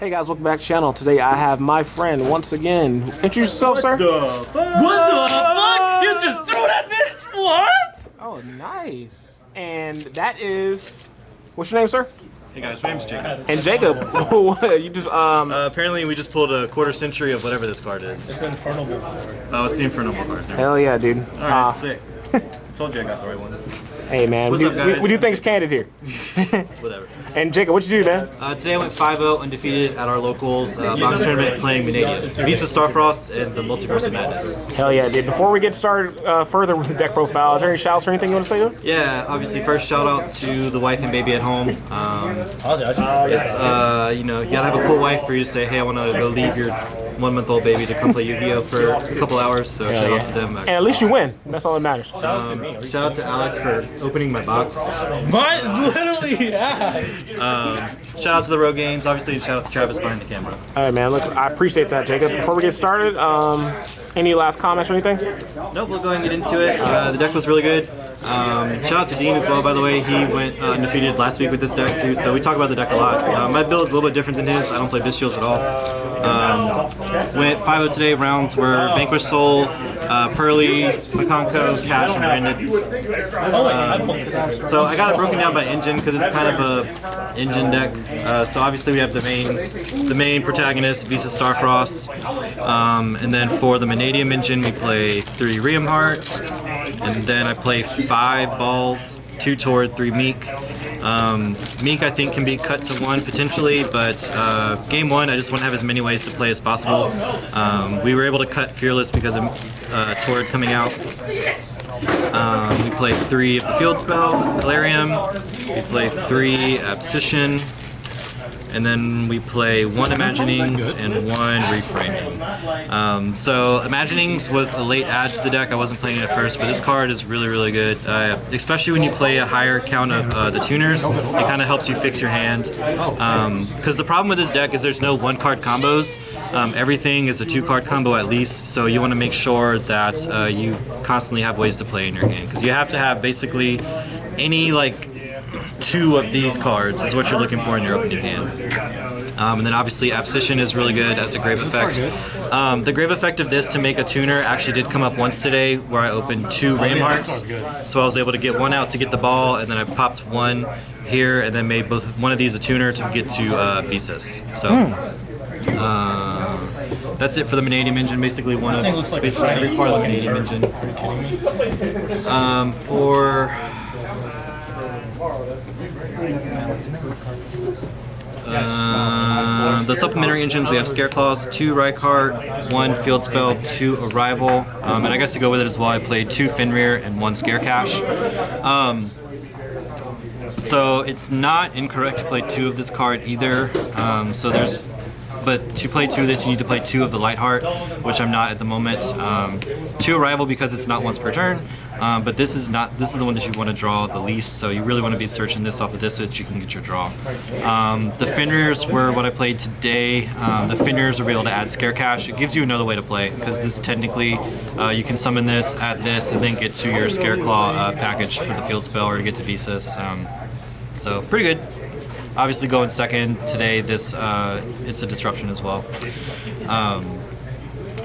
Hey guys, welcome back to the channel. Today I have my friend once again. Introduce yourself, sir. What the fuck? You just threw that bitch? What? Oh, nice. And that is, what's your name, sir? Hey guys, my name's Jacob. And Jacob, what? You just apparently we just pulled a quarter century of whatever this card is. It's the Infernal card. Oh, it's the Infernal card. Hell yeah, dude. Alright, sick. Told you I got the right one. Hey man, What's up, guys? we do things candid here. Whatever. And Jacob, what you do, man? Today I went 5-0 undefeated at our locals box tournament playing Mannadium. Visa Starfrost and the Multiverse of Madness. Hell yeah, dude. Before we get started further with the deck profile, is there any shouts or anything you want to say to him? Yeah, obviously first shout out to the wife and baby at home. It's you know, you gotta have a cool wife for you to say, hey, I want to go leave your 1-month-old baby to come play Yu-Gi-Oh for a couple hours. So shout out to them. And at least you win. That's all that matters. Shout out to Alex for opening my box. Mine literally, yeah. Shout out to the Rogue Games, obviously, and shout out to Travis behind the camera. All right, man. Look, I appreciate that, Jacob. Before we get started, any last comments or anything? Nope, we'll go ahead and get into it. The deck was really good. Shout out to Dean as well, by the way. He went undefeated last week with this deck too, so we talk about the deck a lot. My build is a little bit different than his. I don't play Visuals at all. Went 5-0 today. Rounds were Vanquish Soul, Pearly, Makonko, Cash, and Branded. So I got it broken down by engine because it's kind of a engine deck. So obviously we have the main protagonist, Visa Starfrost, and then for the Mannadium engine we play 3 Riamheart, and then I play 5 balls, 2 Tord, 3 Meek. Meek I think can be cut to 1 potentially, but game 1 I just want to have as many ways to play as possible. We were able to cut Fearless because of Tord coming out. We play 3 of the field spell, Calarium. We play 3 Abscission. And then we play 1 Imaginings and 1 Reframing. So Imaginings was a late add to the deck. I wasn't playing it at first, but this card is really, really good. Especially when you play a higher count of the tuners, it kind of helps you fix your hand. Because the problem with this deck is there's no 1-card combos. Everything is a 2-card combo at least, so you want to make sure that you constantly have ways to play in your hand. Because you have to have basically any, like, 2 of these cards is what you're looking for in your opening hand. And then obviously Abscission is really good as a grave effect. The grave effect of this to make a tuner actually did come up once today where I opened 2 Riamhearts. So I was able to get 1 out to get the ball, and then I popped 1 here and then made one of these a tuner to get to Visas. So that's it for the Mannadium engine. Basically one of basically every part of the Mannadium engine. The supplementary engines, we have Scareclaws, 2 Rykart, 1 Field Spell, 2 Arrival, and I guess to go with it as well, I played 2 Fenrir and 1 Scarecash. So it's not incorrect to play 2 of this card either. But to play 2 of this, you need to play 2 of the Lightheart, which I'm not at the moment. 2 Arrival because it's not once per turn, but this is the one that you want to draw the least, so you really want to be searching this off of this so that you can get your draw. The Fenrirs were what I played today. The Fenrirs will be able to add Scarecash. It gives you another way to play, because this technically, you can summon this, add this, and then get to your Scareclaw package for the field spell or to get to Visas. So pretty good. Obviously going second today, it's a disruption as well.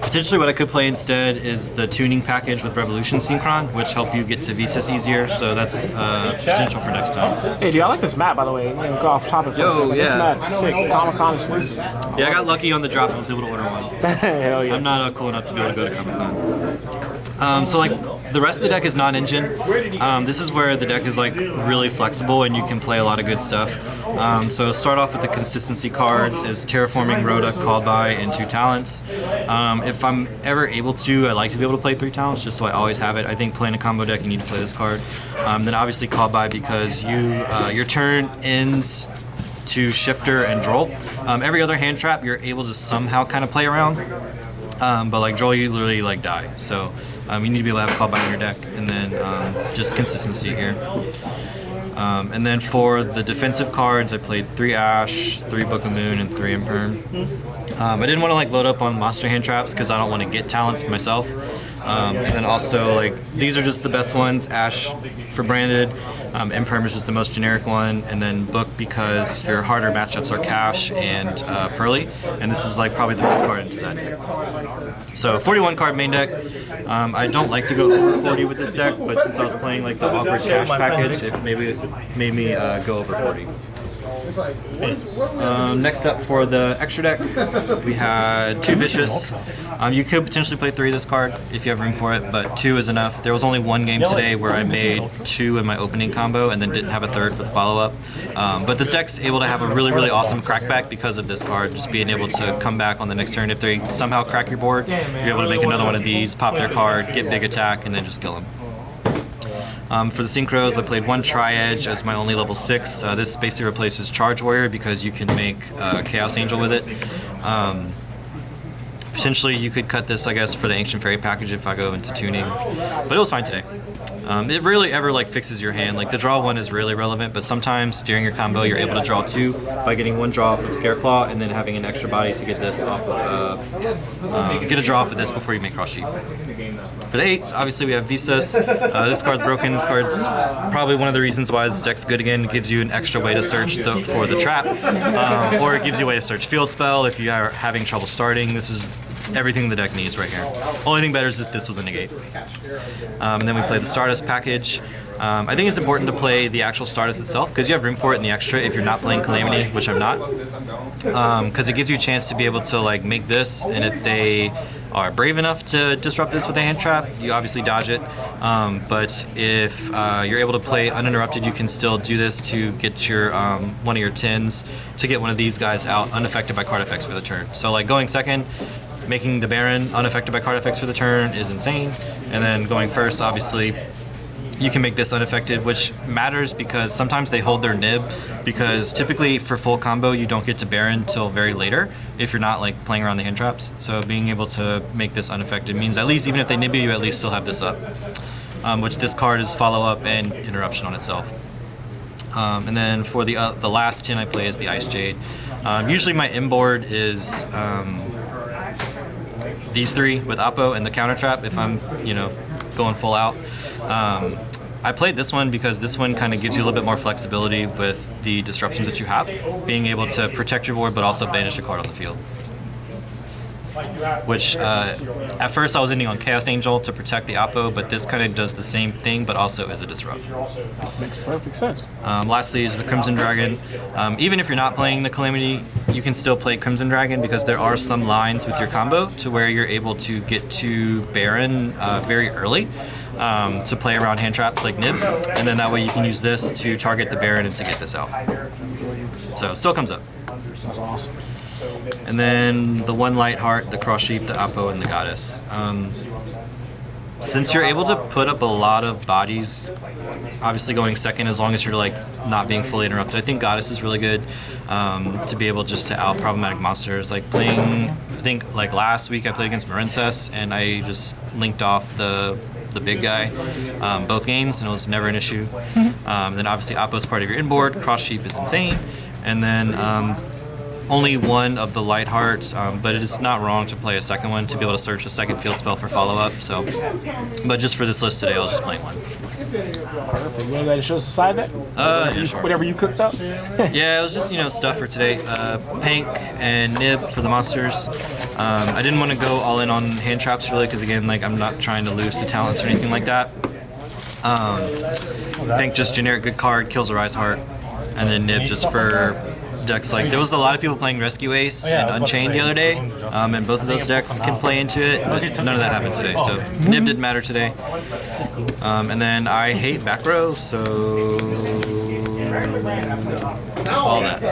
Potentially what I could play instead is the tuning package with Revolution Synchron, which help you get to Visas easier, so that's potential for next time. Hey, dude, I like this map, by the way. Go off topic for a second. This map's sick. Comic-Con exclusive. Yeah, I got lucky on the drop and was able to order 1. Hell yeah. I'm not cool enough to be able to go to Comic-Con. So like, the rest of the deck is non-engine. This is where the deck is like really flexible and you can play a lot of good stuff. So start off with the consistency cards is Terraforming, Rhoda, Called By, and 2 Talents. If I'm ever able to, I like to be able to play 3 Talents just so I always have it. I think playing a combo deck you need to play this card. Then obviously Called By because your turn ends to Shifter and Droll. Every other hand trap you're able to somehow kind of play around, but like Droll you literally like die. So you need to be able to have a Called By in your deck, and then just consistency here. And then for the defensive cards, I played 3 Ash, 3 Book of Moon, and 3 Imperm. I didn't want to like load up on monster hand traps because I don't want to get talents myself. And then also like these are just the best ones. Ash for branded, Imperm is just the most generic one, and then Book because your harder matchups are Cash and Pearly, and this is like probably the best card into that deck. So 41 card main deck. I don't like to go over 40 with this deck, but since I was playing like the awkward Cash package, it made me go over 40. Next up for the extra deck, we had 2 Vicious. You could potentially play 3 of this card if you have room for it, but 2 is enough. There was only one game today where I made 2 in my opening combo and then didn't have a 3rd for the follow-up. But this deck's able to have a really, really awesome crackback because of this card, just being able to come back on the next turn. If they somehow crack your board, you're able to make another one of these, pop their card, get big attack, and then just kill them. For the Synchros, I played 1 Tri-Edge as my only level 6. This basically replaces Charge Warrior because you can make Chaos Angel with it. Potentially you could cut this, I guess, for the Ancient Fairy package if I go into tuning, but it was fine today. It rarely ever like fixes your hand. Like the draw 1 is really relevant, but sometimes during your combo you're able to draw 2 by getting 1 draw off of Scareclaw and then having an extra body to get this off of, get a draw off of this before you make Cross Sheep. For the 8s, obviously we have Visas. This card's broken. This card's probably one of the reasons why this deck's good again. It gives you an extra way to search for the trap, or it gives you a way to search Field Spell if you are having trouble starting. This is everything the deck needs right here. Only thing better is that this was a negate. And then we play the Stardust package. I think it's important to play the actual Stardust itself because you have room for it in the extra if you're not playing Calamity, which I'm not. Because it gives you a chance to be able to like make this, and if they are brave enough to disrupt this with a hand trap, you obviously dodge it. But if you're able to play uninterrupted, you can still do this to get your one of your 10s to get one of these guys out unaffected by card effects for the turn. So like going second, making the Baron unaffected by card effects for the turn is insane. And then going first, obviously, you can make this unaffected, which matters because sometimes they hold their nib, because typically for full combo you don't get to Baron till very later if you're not like playing around the hand traps. So being able to make this unaffected means at least even if they nib you at least still have this up, which this card is follow up and interruption on itself. And then for the last 10 I play is the Ice Jade. Usually my inboard is these 3 with Oppo and the counter trap if I'm going full out. I played this one because this one kind of gives you a little bit more flexibility with the disruptions that you have, being able to protect your board but also banish a card on the field. Which at first I was ending on Chaos Angel to protect the Oppo, but this kind of does the same thing but also is a disrupt. Makes perfect sense. Lastly is the Crimson Dragon. Even if you're not playing the Calamity, you can still play Crimson Dragon because there are some lines with your combo to where you're able to get to Baron very early. To play around hand traps like Nib, and then that way you can use this to target the Baron and to get this out. So it still comes up. That's awesome. And then the 1 Light Heart, the Cross Sheep, the Oppo, and the Goddess. Since you're able to put up a lot of bodies, obviously going second as long as you're like not being fully interrupted, I think Goddess is really good to be able just to out problematic monsters. Like playing, I think like last week I played against Marincess and I just linked off the big guy both games and it was never an issue. Then obviously Oppo is part of your inboard, Cross Sheep is insane, and then only 1 of the Light Hearts, but it is not wrong to play a second one to be able to search a second field spell for follow-up. So, but just for this list today, I was just playing 1. Perfect. You want to show us the side deck? Yeah, sure. Whatever you cooked up? Yeah, it was just, stuff for today. Pank and Nib for the monsters. I didn't want to go all in on hand traps really because again, like I'm not trying to lose to talents or anything like that. Pank just generic good card, kills a Rise Heart, and then Nib just for decks like there was a lot of people playing Rescue Ace and Unchained the other day, and both of those decks can play into it, but none of that happened today, so Nib didn't matter today. And then I hate back row, so all that.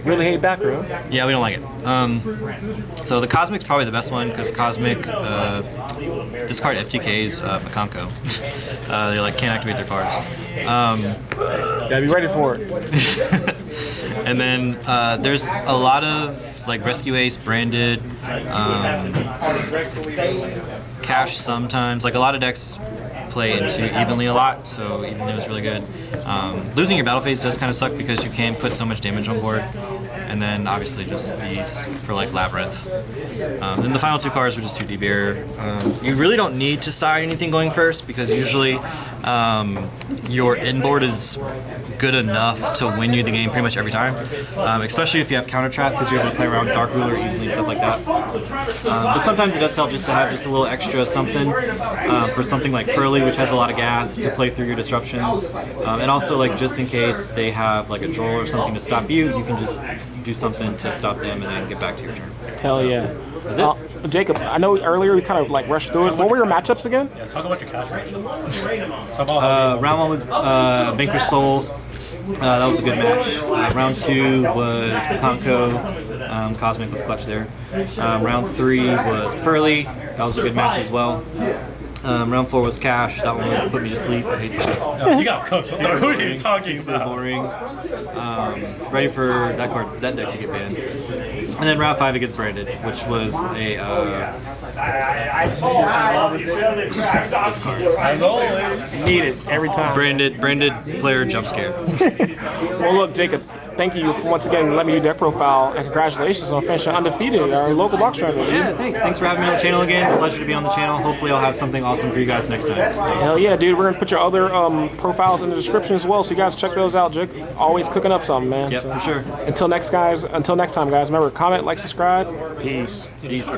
Really hate back row? Yeah, we don't like it. So the Cosmic's probably the best one because Cosmic, this card FTKs Makanko. They like can't activate their cards. Gotta be ready for it. And then there's a lot of like Rescue Ace branded, Cash sometimes. Like a lot of decks play into evenly a lot, so evenly was really good. Losing your battle phase does kind of suck because you can put so much damage on board. And then obviously just these for like Labyrinth. Then the final 2 cards were just 2 DBR. You really don't need to side anything going first because usually your inboard is good enough to win you the game pretty much every time, especially if you have counter trap because you're able to play around dark ruler evenly, stuff like that. But sometimes it does help just to have just a little extra something for something like Pearly, which has a lot of gas to play through your disruptions, and also like just in case they have like a droll or something to stop you, you can just do something to stop them and then get back to your turn. Hell yeah. Is it? Jacob, I know earlier we kind of like rushed through it. What were your matchups again? Yeah, talk about your cash rate. Round 1 was Vanquish Soul. That was a good match. Round 2 was Conco. Cosmic was clutch there. Round 3 was Pearly. That was a good match as well. Round 4 was Cash. That one put me to sleep. I hate that. You got cooked. So who are you talking Super about? boring. Ready for that deck to get banned. And then round 5 against Branded, which was a this card. As always. Need it every time. Branded player jump scare. Well, look, Jacob, thank you for once again letting me do deck profile, and congratulations on finishing undefeated, our local box trainer. Yeah, thanks. Thanks for having me on the channel again. Pleasure to be on the channel. Hopefully I'll have something awesome for you guys next time. Hell yeah, dude. We're going to put your other profiles in the description as well, so you guys check those out. Jake, always cooking up something, man. Yep, So, for sure. Until next time, guys, remember, comment, like, subscribe. Peace. Peace.